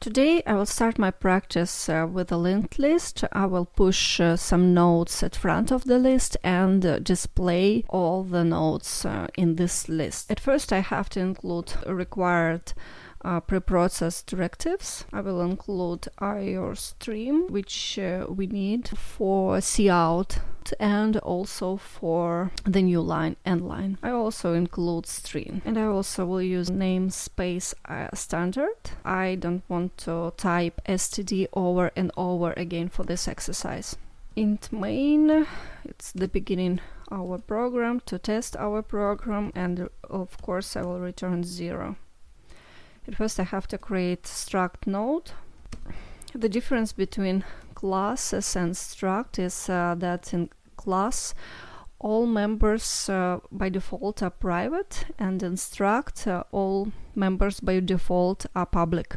Today I will start my practice with a linked list. I will push some nodes at front of the list and display all the nodes in this list. At first I have to include required preprocessed directives. I will include IO stream, which we need for cout and also for the new line, end line. I also include string, and I also will use namespace standard. I don't want to type std over and over again for this exercise. Int main, it's the beginning our program to test our program, and of course I will return 0. At first I have to create struct node. The difference between classes and struct is that in class all members by default are private, and in struct all members by default are public.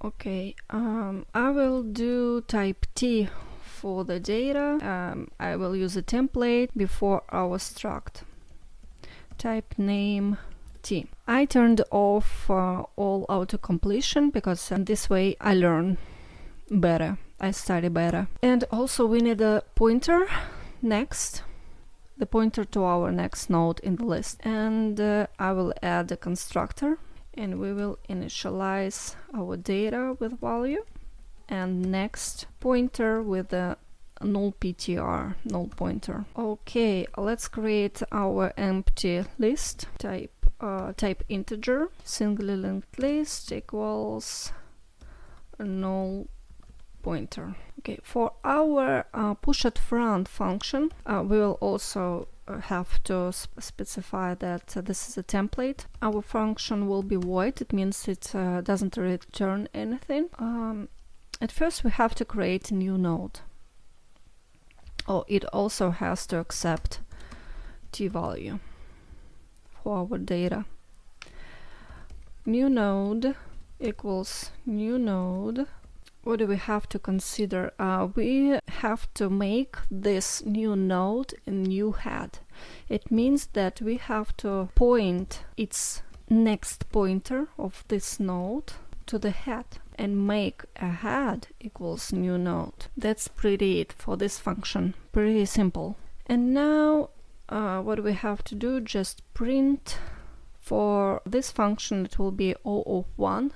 Okay, I will do type T for the data. I will use a template before our struct. Type name T. I turned off all auto-completion because this way I learn better, I study better. And also we need a pointer next, the pointer to our next node in the list. And I will add a constructor, and we will initialize our data with value, and next pointer with a null ptr, null pointer. Okay, let's create our empty list. Type integer, singly linked list equals null pointer. Okay, for our push at front function, we will also have to specify that this is a template. Our function will be void. It means it doesn't return anything. At first we have to create a new node. Oh, it also has to accept t value for our data. New node equals new node. What do we have to consider? We have to make this new node a new head. It means that we have to point its next pointer of this node to the head and make a head equals new node. That's pretty it for this function. Pretty simple. And now what we have to do, just print. For this function it will be O of 1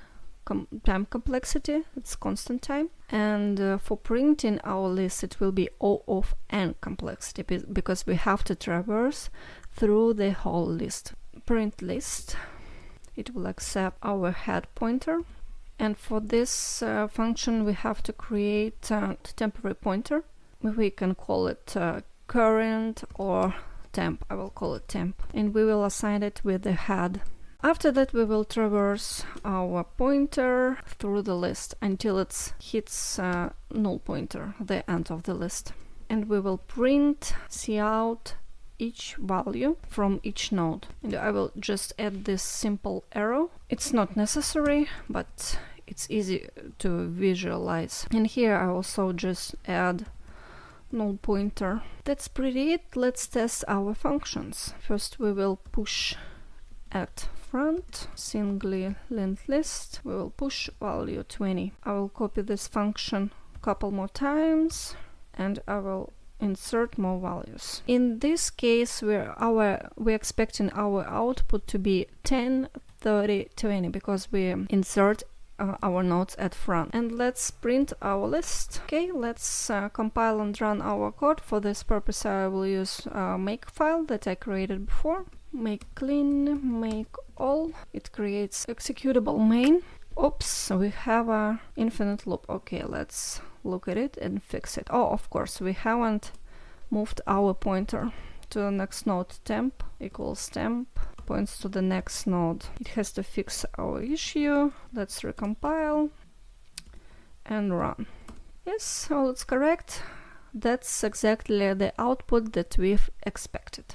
time complexity, it's constant time, and for printing our list it will be O of n complexity, because we have to traverse through the whole list. Print list, it will accept our head pointer, and for this function we have to create a temporary pointer. We can call it current or temp. I will call it temp, and we will assign it with the head. After that we will traverse our pointer through the list until it hits null pointer, the end of the list, and we will print cout each value from each node. And I will just add this simple arrow. It's not necessary, but it's easy to visualize. And here I also just add null pointer. That's pretty it. Let's test our functions. First we will push at front, singly linked list. We will push value 20. I will copy this function a couple more times, and I will insert more values. In this case we're expecting our output to be 10, 30, 20, because we insert our nodes at front. And let's print our list. Okay, let's compile and run our code. For this purpose I will use makefile that I created before. Make clean, make all. It creates executable main. Oops, we have a infinite loop. Okay, let's look at it and fix it. Oh, of course, we haven't moved our pointer to the next node. Temp equals temp points to the next node. It has to fix our issue. Let's recompile and run. Yes, all it's correct. That's exactly the output that we've expected.